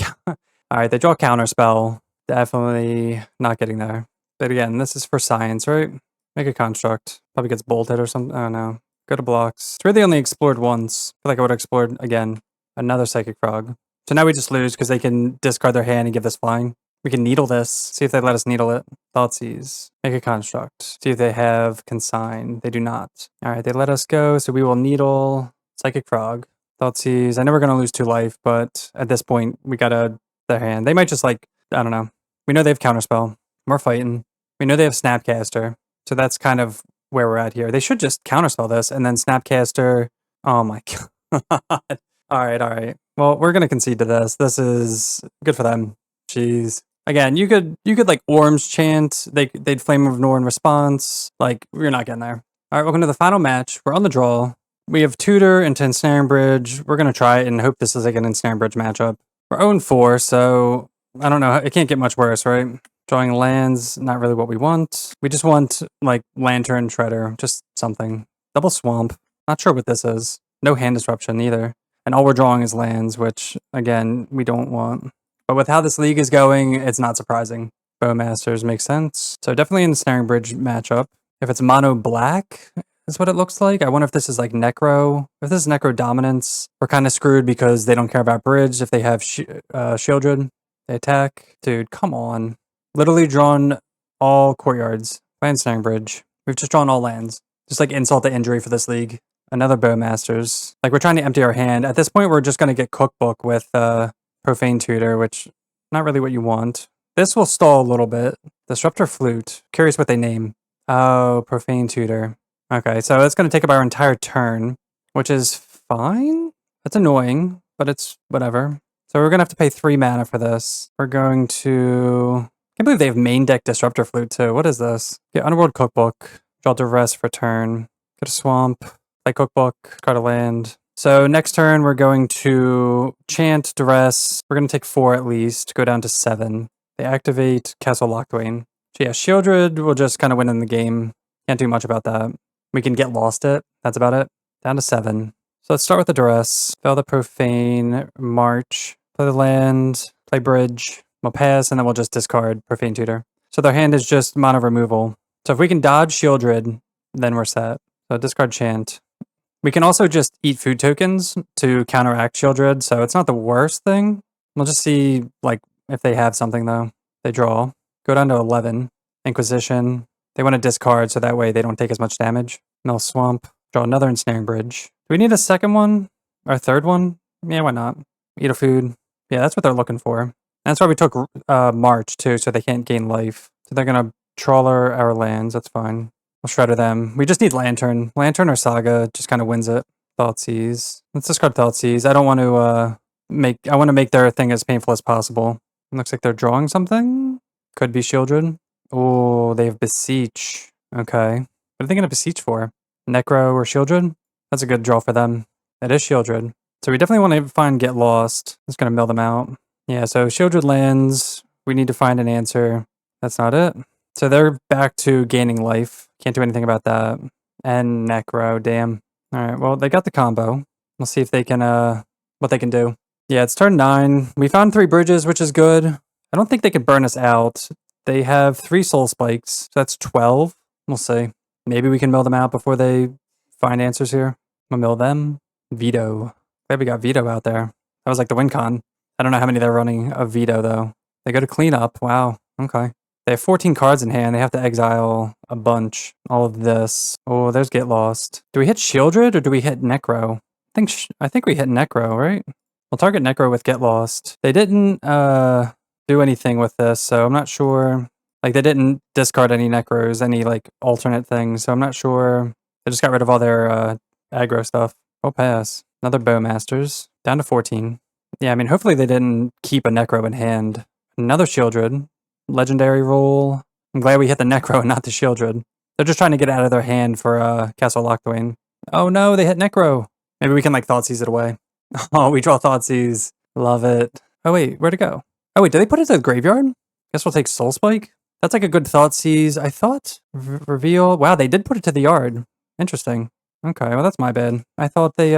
alright, they draw Counterspell. Definitely not getting there. But again, this is for science, right? Make a construct. Probably gets bolted or something. Oh no. Go to blocks. It's really only explored once. I feel like I would have explored again. Another Psychic Frog. So now we just lose because they can discard their hand and give this flying. We can needle this. See if they let us needle it. Thoughtseize. Make a construct. See if they have Consign. They do not. Alright, they let us go, so we will needle Psychic Frog. Thoughtseize. I know we're going to lose 2 life, but at this point, we gotta their hand. They might just like, I don't know. We know they have Counterspell. We're fighting. We know they have Snapcaster. So that's kind of where we're at here. They should just Counterspell this and then Snapcaster. Oh my God. Alright. Well, we're going to concede to this. This is good for them. Jeez. Again, you could like Orm's Chant. They'd Flame of Anor in response. Like, we're not getting there. Alright, welcome to the final match. We're on the draw. We have Tutor into Ensnaring Bridge. We're going to try it and hope this is like an Ensnaring Bridge matchup. We're 0-4, so I don't know. It can't get much worse, right? Drawing lands, not really what we want. We just want, like, Lantern, Shredder, just something. Double Swamp. Not sure what this is. No hand disruption either. And all we're drawing is lands, which, again, we don't want. But with how this league is going, it's not surprising. Bowmasters makes sense. So definitely an Ensnaring Bridge matchup. If it's mono black, is what it looks like. I wonder if this is like Necro. If this is Necrodominance, we're kind of screwed because they don't care about Bridge. If they have Shieldred, they attack. Dude, come on. Literally drawn all courtyards. By Ensnaring Bridge. We've just drawn all lands. Just like insult to injury for this league. Another Bowmasters. Like, we're trying to empty our hand. At this point, we're just going to get Cookbook with Profane Tutor, which not really what you want. This will stall a little bit. Disruptor Flute. Curious what they name. Oh, Profane Tutor. Okay, so it's going to take up our entire turn, which is fine. That's annoying, but it's whatever. So we're going to have to pay 3 mana for this. We're going to... I can't believe they have main deck Disruptor Flute too. What is this? Get Underworld Cookbook. Draw Duress for turn. Get a Swamp. Play Cookbook. Card a land. So next turn we're going to Chant, Duress. We're going to take 4 at least. Go down to 7. They activate Castle Locthwain. So yeah, Shieldred will just kind of win in the game. Can't do much about that. We can get lost it. That's about it. Down to 7. So let's start with the Duress. Spell the Profane. March. Play the land. Play Bridge. We'll pass, and then we'll just discard Profane Tutor. So their hand is just mono removal. So if we can dodge Shieldred, then we're set. So discard Chant. We can also just eat food tokens to counteract Shieldred, so it's not the worst thing. We'll just see, like, if they have something, though. They draw. Go down to 11. Inquisition. They want to discard, so that way they don't take as much damage. Mill Swamp. Draw another Ensnaring Bridge. Do we need a second one? Or a third one? Yeah, why not? Eat a food. Yeah, that's what they're looking for. That's why we took March, too, so they can't gain life. So they're going to Trawler our lands. That's fine. We'll Shredder them. We just need Lantern. Lantern or Saga just kind of wins it. Thoughtseize. Let's discard Thoughtseize. I don't want to I want to make their thing as painful as possible. It looks like they're drawing something. Could be Shieldred. Oh, they have Beseech. Okay. What are they going to Beseech for? Necro or Shieldred? That's a good draw for them. It is Shieldred. So we definitely want to find Get Lost. Just going to mill them out. Yeah, so Shieldred lands. We need to find an answer. That's not it. So they're back to gaining life. Can't do anything about that. And Necro, damn. Alright, well, they got the combo. We'll see if they can, what they can do. Yeah, it's turn 9. We found 3 bridges, which is good. I don't think they can burn us out. They have 3 soul spikes, so that's 12. We'll see. Maybe we can mill them out before they find answers here. We'll mill them. Veto. Glad we got Veto out there. That was like the win con. I don't know how many they're running of Veto, though. They go to cleanup. Wow. Okay. They have 14 cards in hand. They have to exile a bunch. All of this. Oh, there's Get Lost. Do we hit Shieldred or do we hit Necro? I think we hit Necro, right? We'll target Necro with Get Lost. They didn't do anything with this, so I'm not sure. Like, they didn't discard any Necros, any, like, alternate things, so I'm not sure. They just got rid of all their aggro stuff. We'll pass. Another Bowmasters. Down to 14. Yeah, I mean, hopefully they didn't keep a Necro in hand. Another Shieldred. Legendary roll. I'm glad we hit the Necro and not the Shieldred. They're just trying to get out of their hand for Castle Locthwain. Oh no, they hit Necro. Maybe we can, like, Thoughtseize it away. Oh, we draw Thoughtseize. Love it. Oh wait, where'd it go? Oh wait, did they put it to the graveyard? Guess we'll take Soul Spike. That's like a good Thoughtseize. I thought reveal. Wow, they did put it to the yard. Interesting. Okay, well that's my bad. I thought they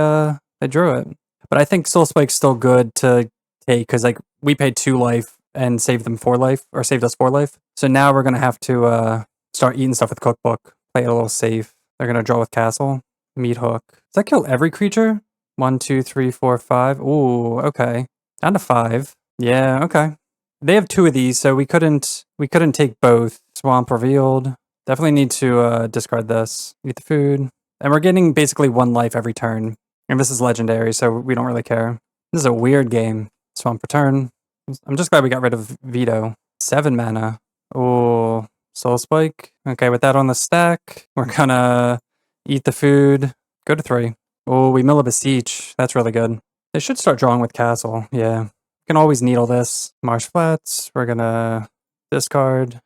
drew it. But I think Soul Spike's still good to take because, like, we paid 2 life and saved them 4 life, or saved us 4 life. So now we're gonna have to start eating stuff with Cookbook. Play it a little safe. They're gonna draw with Castle. Meat Hook. Does that kill every creature? 1, 2, 3, 4, 5. Ooh, okay. Down to 5. Yeah, okay. They have 2 of these, so we couldn't take both. Swamp revealed. Definitely need to discard this. Eat the food. And we're getting basically 1 life every turn. And this is legendary, so we don't really care. This is a weird game. Swamp return. I'm just glad we got rid of Veto. 7 mana. Oh, Soul Spike. Okay, with that on the stack, we're gonna eat the food. Go to 3. Oh, we mill a Beseech. That's really good. They should start drawing with Castle. Yeah. We can always needle this. Marsh Flats. We're gonna discard.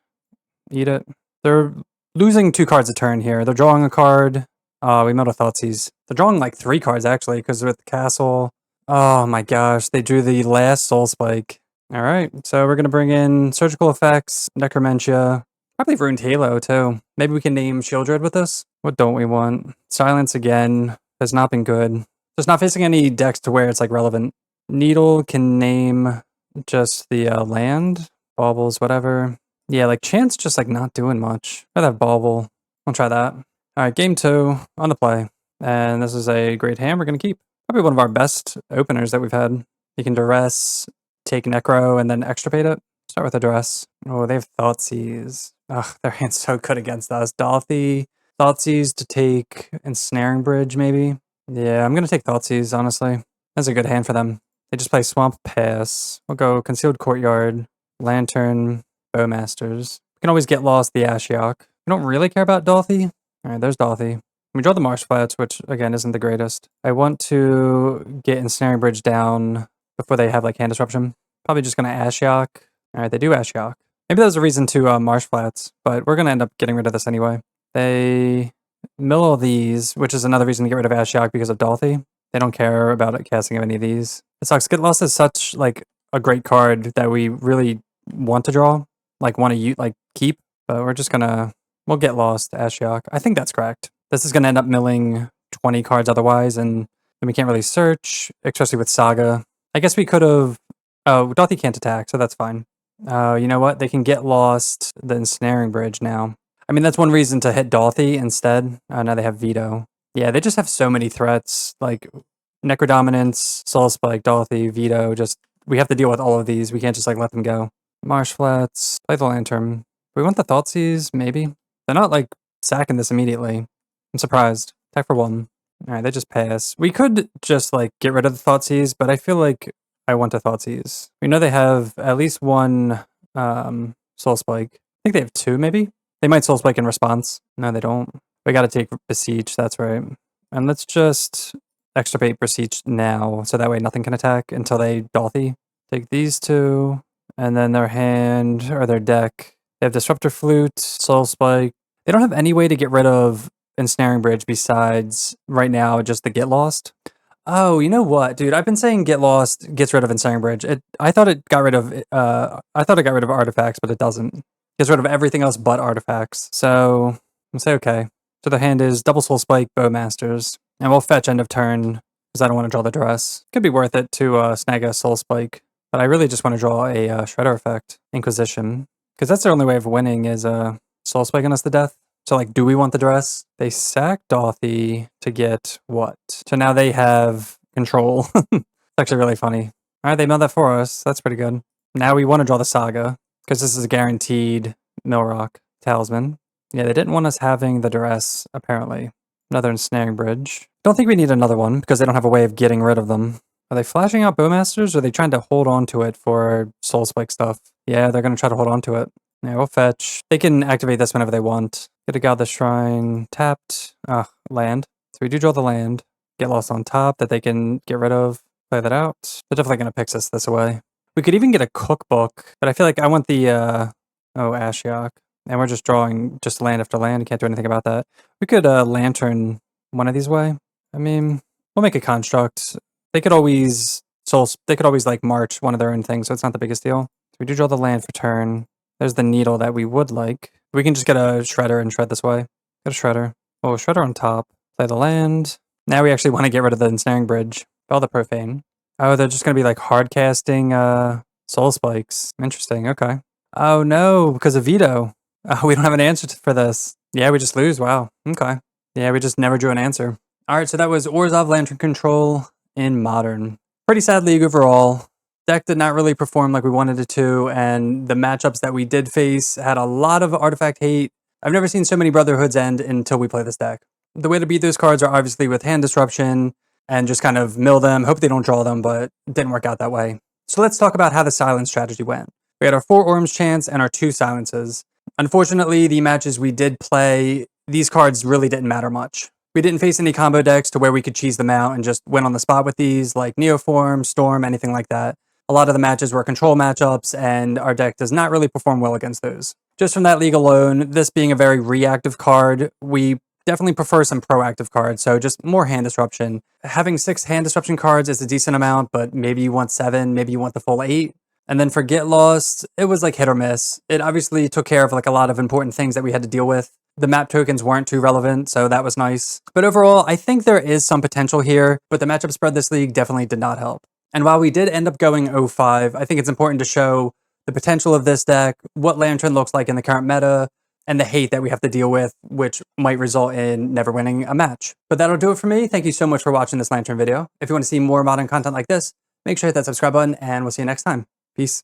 Eat it. They're losing 2 cards a turn here. They're drawing a card. We milled a Thoughtseize. They're drawing like 3 cards actually, because with Castle. Oh my gosh, they drew the last Soul Spike. Alright, so we're gonna bring in Surgical Effects, Necromentia, probably Ruined Halo too. Maybe we can name Shieldred with this. What don't we want? Silence again. Has not been good. Just not facing any decks to where it's like relevant. Needle can name just the land. Baubles, whatever. Yeah, like Chance just like not doing much. I'd have Bauble. I'll try that. Alright, game 2 on the play. And this is a great hand we're gonna keep. Probably one of our best openers that we've had. You can Duress, take Necro, and then extirpate it. Start with a Duress. Oh, they have Thoughtseize. Ugh, their hand's so good against us. Dolphy. Thoughtseize to take Ensnaring Bridge, maybe? Yeah, I'm going to take Thoughtseize, honestly. That's a good hand for them. They just play Swamp Pass. We'll go Concealed Courtyard, Lantern, Bowmasters. We can always get lost the Ashiok. We don't really care about Dolthy. Alright, there's Dolthy. We draw the Marsh Flats, which, again, isn't the greatest. I want to get Ensnaring Bridge down before they have, like, Hand Disruption. Probably just going to Ashiok. Alright, they do Ashiok. Maybe that was a reason to Marsh Flats, but we're going to end up getting rid of this anyway. They mill all these, which is another reason to get rid of Ashiok because of Dolthy. They don't care about it casting of any of these. It sucks. Get Lost is such, like, a great card that we really want to draw, like, want to, like, keep, but we're just going to, we'll Get Lost, Ashiok. I think that's correct. This is going to end up milling 20 cards otherwise, and we can't really search, especially with Saga. I guess we could have, oh, Dolthy can't attack, so that's fine. You know what? They can Get Lost the Ensnaring Bridge now. I mean, that's one reason to hit Dolthy instead. Now they have Veto. Yeah, they just have so many threats, like Necrodominance, Soul Spike, Dolthy, Veto, just, we have to deal with all of these. We can't just, like, let them go. Marsh Flats, play the Lantern. We want the Thoughtseize, maybe? They're not, like, sacking this immediately. I'm surprised. Attack for 1. Alright, they just pass. We could just, like, get rid of the Thoughtseize, but I feel like I want a Thoughtseize. We know they have at least one Soul Spike. I think they have 2, maybe? They might Soul Spike in response. No, they don't. We gotta take Beseech, that's right. And let's just extirpate Beseech now, so that way nothing can attack until they Dolthy. Take these 2, and then their hand, or their deck. They have Disruptor Flute, Soul Spike. They don't have any way to get rid of Ensnaring Bridge besides, right now, just the Get Lost. Oh, you know what, dude? I've been saying Get Lost gets rid of Ensnaring Bridge. I thought it got rid of artifacts, but it doesn't. It gets rid of everything else but artifacts. So I'll say okay. So the hand is double Soul Spike, Bowmasters, and we'll fetch end of turn because I don't want to draw the Duress. Could be worth it to snag a Soul Spike, but I really just want to draw a Shredder effect, Inquisition, because that's their only way of winning is Soul Spiking us to death. So, like, do we want the Duress? They sack Dolthy to get what? So now they have control. It's actually really funny. All right, they milled that for us. That's pretty good. Now we want to draw the Saga because this is a guaranteed Millrock Talisman. Yeah, they didn't want us having the Duress, apparently. Another Ensnaring Bridge. Don't think we need another one because they don't have a way of getting rid of them. Are they flashing out Bowmasters or are they trying to hold on to it for Soul Spike stuff? Yeah, they're going to try to hold on to it. Yeah, we'll fetch. They can activate this whenever they want. Get a God the Shrine tapped. Land. So we do draw the land. Get Lost on top that they can get rid of. Play that out. They're definitely going to Pixis this away. We could even get a cookbook, but I feel like I want the, Ashiok. And we're just drawing just land after land. You can't do anything about that. We could Lantern one of these away. I mean, we'll make a construct. They could always like march one of their own things, so it's not the biggest deal. So we do draw the land for turn. There's the needle that we would like. We can just get a Shredder and shred this way. Get a Shredder. Oh, Shredder on top. Play the land. Now we actually want to get rid of the Ensnaring Bridge. Spell the Profane. Oh, they're just going to be like hard casting Soul Spikes. Interesting, okay. Oh no, because of Veto. Oh, we don't have an answer for this. Yeah, we just lose, wow. Okay. Yeah, we just never drew an answer. Alright, so that was Orzhov Lantern Control in Modern. Pretty sad league overall. Deck did not really perform like we wanted it to, and the matchups that we did face had a lot of artifact hate. I've never seen so many Brotherhoods end until we play this deck. The way to beat those cards are obviously with hand disruption and just kind of mill them, hope they don't draw them, but it didn't work out that way. So let's talk about how the silence strategy went. We had our 4 Orms chants and our 2 silences. Unfortunately, the matches we did play, these cards really didn't matter much. We didn't face any combo decks to where we could cheese them out and just win on the spot with these, like Neoform, Storm, anything like that. A lot of the matches were control matchups, and our deck does not really perform well against those. Just from that league alone, this being a very reactive card, we definitely prefer some proactive cards, so just more hand disruption. Having 6 hand disruption cards is a decent amount, but maybe you want 7, maybe you want the full 8. And then for Get Lost, it was like hit or miss. It obviously took care of like a lot of important things that we had to deal with. The map tokens weren't too relevant, so that was nice. But overall, I think there is some potential here, but the matchup spread this league definitely did not help. And while we did end up going 0-5, I think it's important to show the potential of this deck, what Lantern looks like in the current meta, and the hate that we have to deal with, which might result in never winning a match. But that'll do it for me. Thank you so much for watching this Lantern video. If you want to see more modern content like this, make sure to hit that subscribe button, and we'll see you next time. Peace.